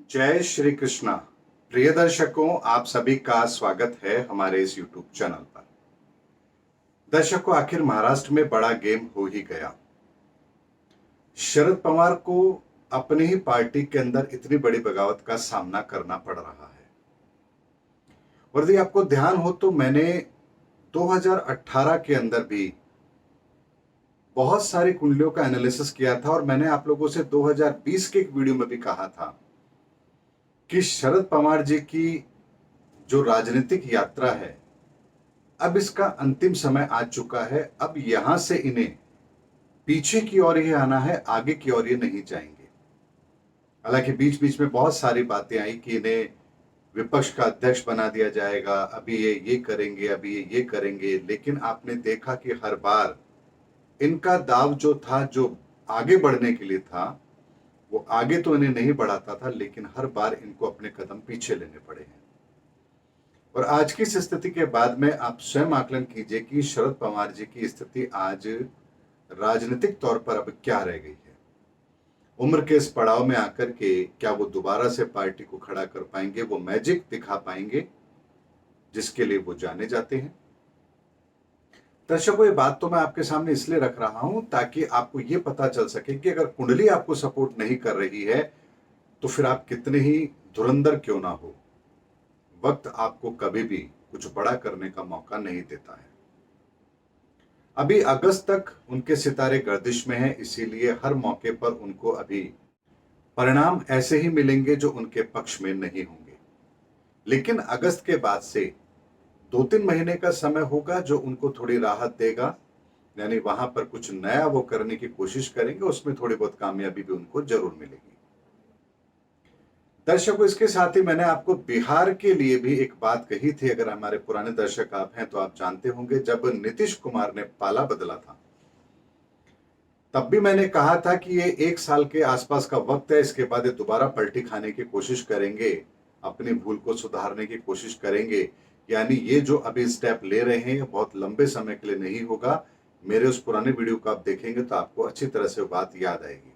जय श्री कृष्णा। प्रिय दर्शकों, आप सभी का स्वागत है हमारे इस यूट्यूब चैनल पर। दर्शकों, आखिर महाराष्ट्र में बड़ा गेम हो ही गया। शरद पवार को अपनी ही पार्टी के अंदर इतनी बड़ी बगावत का सामना करना पड़ रहा है। और यदि आपको ध्यान हो तो मैंने 2018 के अंदर भी बहुत सारी कुंडलियों का एनालिसिस किया था और मैंने आप लोगों से 2020 के एक वीडियो में भी कहा था कि शरद पवार जी की जो राजनीतिक यात्रा है, अब इसका अंतिम समय आ चुका है। अब यहां से इन्हें पीछे की ओर ही आना है, आगे की ओर ये नहीं जाएंगे। हालांकि बीच बीच में बहुत सारी बातें आई कि इन्हें विपक्ष का अध्यक्ष बना दिया जाएगा, अभी ये करेंगे, अभी ये करेंगे। लेकिन आपने देखा कि हर बार इनका दाव जो था, जो आगे बढ़ने के लिए था, वो आगे तो इन्हें नहीं बढ़ाता था, लेकिन हर बार इनको अपने कदम पीछे लेने पड़े हैं। और आज की इस स्थिति के बाद में आप स्वयं आकलन कीजिए कि शरद पवार जी की स्थिति आज राजनीतिक तौर पर अब क्या रह गई है। उम्र के इस पड़ाव में आकर के क्या वो दोबारा से पार्टी को खड़ा कर पाएंगे, वो मैजिक दिखा पाएंगे जिसके लिए वो जाने जाते हैं। दर्शकों, ये बात तो मैं आपके सामने इसलिए रख रहा हूं ताकि आपको ये पता चल सके कि अगर कुंडली आपको सपोर्ट नहीं कर रही है तो फिर आप कितने ही धुरंधर क्यों ना हो, वक्त आपको कभी भी कुछ बड़ा करने का मौका नहीं देता है। अभी अगस्त तक उनके सितारे गर्दिश में हैं, इसीलिए हर मौके पर उनको अभी परिणाम ऐसे ही मिलेंगे जो उनके पक्ष में नहीं होंगे। लेकिन अगस्त के बाद से 2-3 महीने का समय होगा जो उनको थोड़ी राहत देगा, यानी वहां पर कुछ नया वो करने की कोशिश करेंगे, उसमें थोड़ी बहुत कामयाबी भी उनको जरूर मिलेगी। दर्शकों, इसके साथ ही मैंने आपको बिहार के लिए भी एक बात कही थी। अगर हमारे पुराने दर्शक आप हैं तो आप जानते होंगे, जब नीतीश कुमार ने पाला बदला था तब भी मैंने कहा था कि ये 1 साल के आसपास का वक्त है, इसके बाद ये दोबारा पलटी खाने की कोशिश करेंगे, अपनी भूल को सुधारने की कोशिश करेंगे। यानी ये जो अभी स्टेप ले रहे हैं बहुत लंबे समय के लिए नहीं होगा। मेरे उस पुराने वीडियो को आप देखेंगे तो आपको अच्छी तरह से वो बात याद आएगी।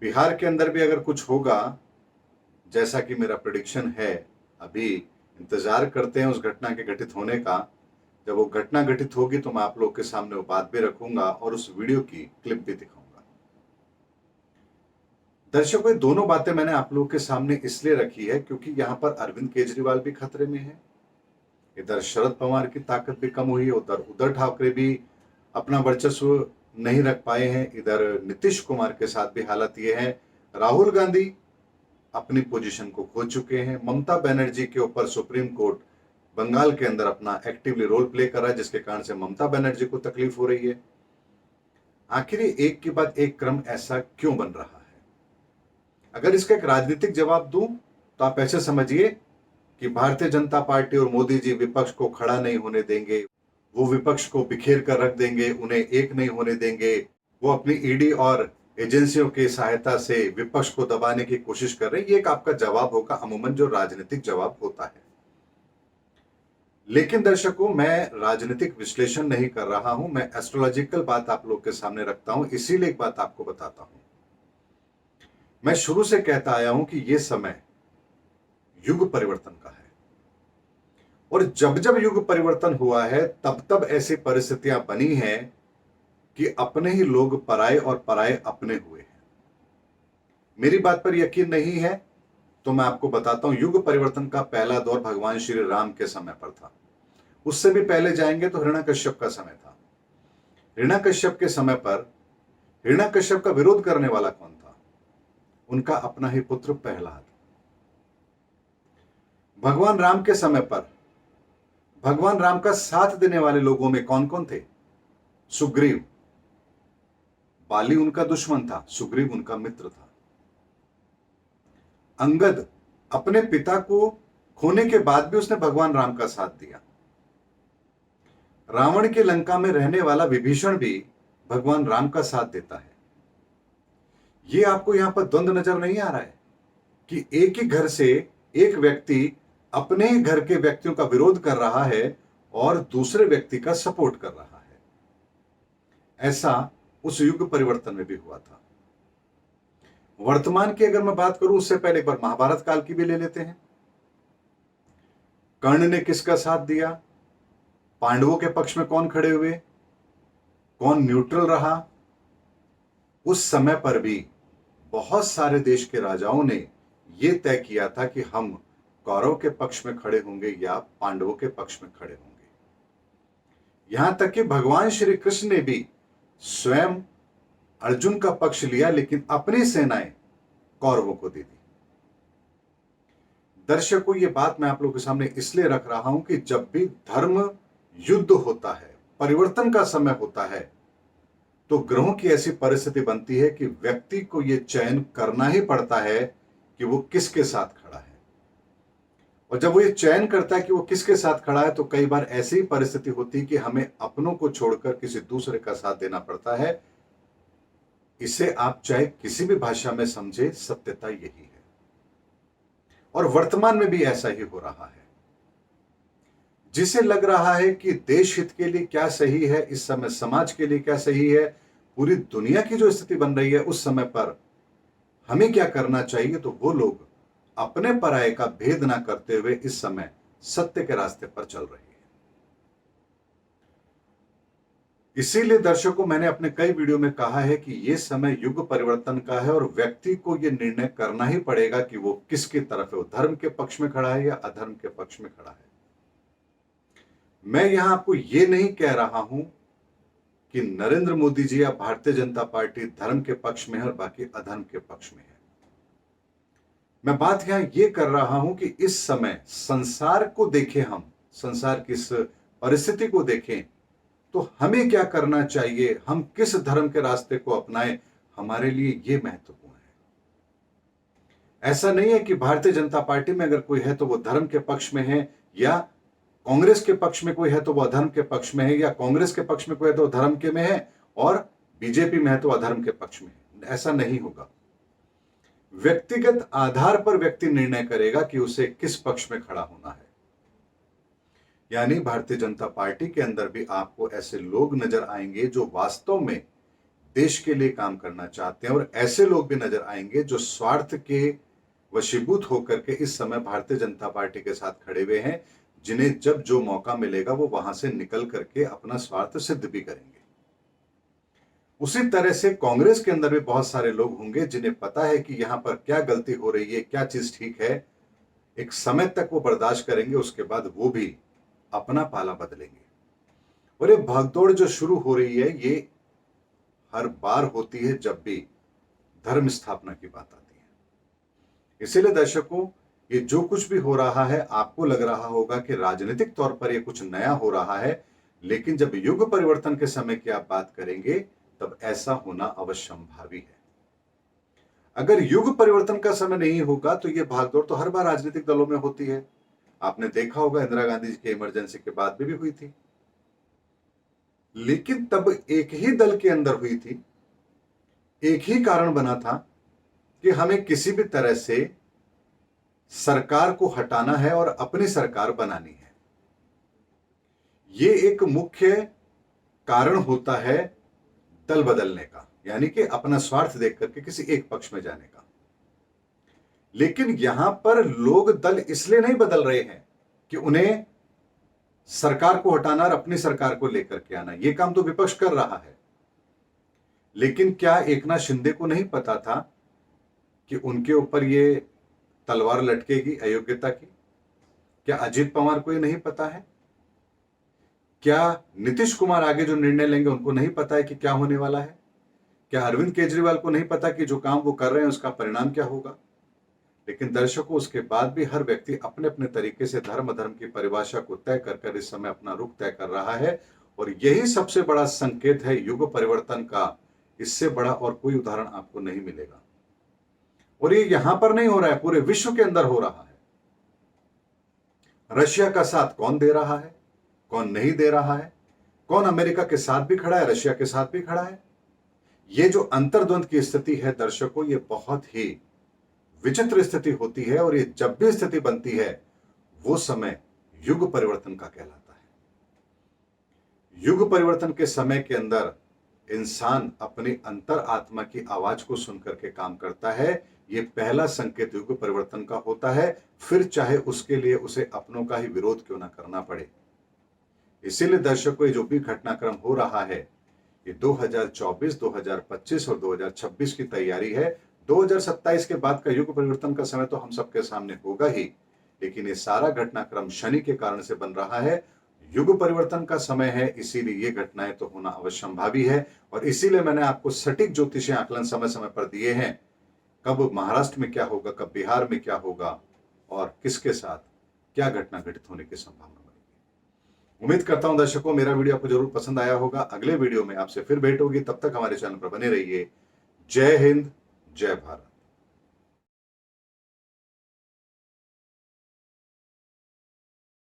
बिहार के अंदर भी अगर कुछ होगा जैसा कि मेरा प्रेडिक्शन है, अभी इंतजार करते हैं उस घटना के घटित होने का। जब वो घटना घटित होगी तो मैं आप लोग के सामने वो बात भी रखूंगा और उस वीडियो की क्लिप भी दिखाऊंगा। दर्शकों, ये दोनों बातें मैंने आप लोगों के सामने इसलिए रखी है क्योंकि यहां पर अरविंद केजरीवाल भी खतरे में है, इधर शरद पवार की ताकत भी कम हुई है, उधर उद्धव ठाकरे भी अपना वर्चस्व नहीं रख पाए हैं, इधर नीतीश कुमार के साथ भी हालत ये है। राहुल गांधी अपनी पोजीशन को खो चुके हैं। ममता बनर्जी के ऊपर सुप्रीम कोर्ट बंगाल के अंदर अपना एक्टिवली रोल प्ले कर रहा है, जिसके कारण से ममता बनर्जी को तकलीफ हो रही है। आखिर एक के बाद एक क्रम ऐसा क्यों बन रहा है? अगर इसका एक राजनीतिक जवाब दूं तो आप ऐसे समझिए कि भारतीय जनता पार्टी और मोदी जी विपक्ष को खड़ा नहीं होने देंगे, वो विपक्ष को बिखेर कर रख देंगे, उन्हें एक नहीं होने देंगे। वो अपनी ईडी और एजेंसियों की सहायता से विपक्ष को दबाने की कोशिश कर रहे हैं। ये एक आपका जवाब होगा, अमूमन जो राजनीतिक जवाब होता है। लेकिन दर्शकों, मैं राजनीतिक विश्लेषण नहीं कर रहा हूं, मैं एस्ट्रोलॉजिकल बात आप लोग के सामने रखता हूं। इसीलिए एक बात आपको बताता हूं, मैं शुरू से कहता आया हूं कि यह समय युग परिवर्तन का है और जब जब युग परिवर्तन हुआ है तब तब ऐसी परिस्थितियां बनी हैं कि अपने ही लोग पराए और पराए अपने हुए हैं। मेरी बात पर यकीन नहीं है तो मैं आपको बताता हूं, युग परिवर्तन का पहला दौर भगवान श्री राम के समय पर था। उससे भी पहले जाएंगे तो हिरण्यकश्यप का समय था। हिरण्यकश्यप के समय पर हिरण्यकश्यप का विरोध करने वाला कौन था? उनका अपना ही पुत्र प्रहलाद। भगवान राम के समय पर भगवान राम का साथ देने वाले लोगों में कौन कौन थे? सुग्रीव। बाली उनका दुश्मन था, सुग्रीव उनका मित्र था। अंगद अपने पिता को खोने के बाद भी उसने भगवान राम का साथ दिया। रावण के लंका में रहने वाला विभीषण भी भगवान राम का साथ देता है। यह आपको यहां पर द्वंद्व नजर नहीं आ रहा है कि एक ही घर से एक व्यक्ति अपने ही घर के व्यक्तियों का विरोध कर रहा है और दूसरे व्यक्ति का सपोर्ट कर रहा है? ऐसा उस युग परिवर्तन में भी हुआ था। वर्तमान की अगर मैं बात करूं, उससे पहले एक बार महाभारत काल की भी ले लेते हैं। कर्ण ने किसका साथ दिया, पांडवों के पक्ष में कौन खड़े हुए, कौन न्यूट्रल रहा। उस समय पर भी बहुत सारे देश के राजाओं ने यह तय किया था कि हम कौरव के पक्ष में खड़े होंगे या पांडवों के पक्ष में खड़े होंगे। यहां तक कि भगवान श्री कृष्ण ने भी स्वयं अर्जुन का पक्ष लिया, लेकिन अपनी सेनाएं कौरवों को दे दी। दर्शकों, ये बात मैं आप लोगों के सामने इसलिए रख रहा हूं कि जब भी धर्म युद्ध होता है, परिवर्तन का समय होता है, तो ग्रहों की ऐसी परिस्थिति बनती है कि व्यक्ति को यह चयन करना ही पड़ता है कि वो किसके साथ खड़ा है। और जब वो ये चयन करता है कि वो किसके साथ खड़ा है, तो कई बार ऐसी ही परिस्थिति होती है कि हमें अपनों को छोड़कर किसी दूसरे का साथ देना पड़ता है। इसे आप चाहे किसी भी भाषा में समझे, सत्यता यही है। और वर्तमान में भी ऐसा ही हो रहा है। जिसे लग रहा है कि देश हित के लिए क्या सही है, इस समय समाज के लिए क्या सही है, पूरी दुनिया की जो स्थिति बन रही है, उस समय पर हमें क्या करना चाहिए, तो वो लोग अपने पराये का भेद ना करते हुए इस समय सत्य के रास्ते पर चल रहे हैं। इसीलिए दर्शकों, मैंने अपने कई वीडियो में कहा है कि यह समय युग परिवर्तन का है और व्यक्ति को यह निर्णय करना ही पड़ेगा कि वो किसकी तरफ है, वो धर्म के पक्ष में खड़ा है या अधर्म के पक्ष में खड़ा है। मैं यहां आपको यह नहीं कह रहा हूं कि नरेंद्र मोदी जी या भारतीय जनता पार्टी धर्म के पक्ष में है और बाकी अधर्म के पक्ष में है। मैं बात यहां यह कर रहा हूं कि इस समय संसार को देखें, हम संसार की इस परिस्थिति को देखें, तो हमें क्या करना चाहिए, हम किस धर्म के रास्ते को अपनाएं, हमारे लिए यह महत्वपूर्ण है। ऐसा नहीं है कि भारतीय जनता पार्टी में अगर कोई है तो वो धर्म के पक्ष में है, या कांग्रेस के पक्ष में कोई है तो वो अधर्म के पक्ष में है, या कांग्रेस के पक्ष में कोई है तो धर्म के में है और बीजेपी में है तो अधर्म के पक्ष में है। ऐसा नहीं होगा। व्यक्तिगत आधार पर व्यक्ति निर्णय करेगा कि उसे किस पक्ष में खड़ा होना है। यानी भारतीय जनता पार्टी के अंदर भी आपको ऐसे लोग नजर आएंगे जो वास्तव में देश के लिए काम करना चाहते हैं, और ऐसे लोग भी नजर आएंगे जो स्वार्थ के वशीभूत होकर के इस समय भारतीय जनता पार्टी के साथ खड़े हुए हैं, जिन्हें जब जो मौका मिलेगा वो वहां से निकल करके अपना स्वार्थ सिद्ध भी करेंगे। उसी तरह से कांग्रेस के अंदर भी बहुत सारे लोग होंगे जिन्हें पता है कि यहां पर क्या गलती हो रही है, क्या चीज ठीक है। एक समय तक वो बर्दाश्त करेंगे, उसके बाद वो भी अपना पाला बदलेंगे। और ये भागदौड़ जो शुरू हो रही है, ये हर बार होती है जब भी धर्म स्थापना की बात आती है। इसीलिए दर्शकों, ये जो कुछ भी हो रहा है, आपको लग रहा होगा कि राजनीतिक तौर पर ये कुछ नया हो रहा है, लेकिन जब युग परिवर्तन के समय की आप बात करेंगे तब ऐसा होना अवश्यंभावी है। अगर युग परिवर्तन का समय नहीं होगा तो ये भागदौड़ तो हर बार राजनीतिक दलों में होती है। आपने देखा होगा इंदिरा गांधी जी के इमरजेंसी के बाद भी हुई थी, लेकिन तब एक ही दल के अंदर हुई थी। एक ही कारण बना था कि हमें किसी भी तरह से सरकार को हटाना है और अपनी सरकार बनानी है। यह एक मुख्य कारण होता है दल बदलने का, यानी कि अपना स्वार्थ देख करके किसी एक पक्ष में जाने का। लेकिन यहां पर लोग दल इसलिए नहीं बदल रहे हैं कि उन्हें सरकार को हटाना और अपनी सरकार को लेकर के आना। यह काम तो विपक्ष कर रहा है। लेकिन क्या एकनाथ शिंदे को नहीं पता था कि उनके ऊपर यह तलवार लटकेगी अयोग्यता की? क्या अजीत पवार को यह नहीं पता है? क्या नीतीश कुमार आगे जो निर्णय लेंगे उनको नहीं पता है कि क्या होने वाला है? क्या अरविंद केजरीवाल को नहीं पता कि जो काम वो कर रहे हैं उसका परिणाम क्या होगा? लेकिन दर्शकों, उसके बाद भी हर व्यक्ति अपने अपने तरीके से धर्म धर्म की परिभाषा को तय कर कर इस समय अपना रुख तय कर रहा है, और यही सबसे बड़ा संकेत है युग परिवर्तन का। इससे बड़ा और कोई उदाहरण आपको नहीं मिलेगा। और ये यहां पर नहीं हो रहा है, पूरे विश्व के अंदर हो रहा है। रशिया का साथ कौन दे रहा है, कौन नहीं दे रहा है, कौन अमेरिका के साथ भी खड़ा है, रशिया के साथ भी खड़ा है। ये जो अंतर्द्वंद की स्थिति है दर्शकों, ये बहुत ही विचित्र स्थिति होती है, और ये जब भी स्थिति बनती है वो समय युग परिवर्तन का कहलाता है। युग परिवर्तन के समय के अंदर इंसान अपनी अंतर आत्मा की आवाज को सुनकर के काम करता है, ये पहला संकेत युग परिवर्तन का होता है, फिर चाहे उसके लिए उसे अपनों का ही विरोध क्यों ना करना पड़े। इसीलिए दर्शकों, ये जो भी घटनाक्रम हो रहा है, ये 2024, 2025 और 2026 की तैयारी है। 2027 के बाद का युग परिवर्तन का समय तो हम सबके सामने होगा ही, लेकिन ये सारा घटनाक्रम शनि के कारण से बन रहा है। युग परिवर्तन का समय है, इसीलिए ये घटनाएं तो होना अवश्यंभावी है। और इसीलिए मैंने आपको सटीक ज्योतिषीय आकलन समय समय पर दिए हैं, कब महाराष्ट्र में क्या होगा, कब बिहार में क्या होगा और किसके साथ क्या घटना घटित होने की संभावना बनेगी। उम्मीद करता हूं दर्शकों, मेरा वीडियो आपको जरूर पसंद आया होगा। अगले वीडियो में आपसे फिर भेंट होगी, तब तक हमारे चैनल पर बने रहिए। जय हिंद, जय भारत।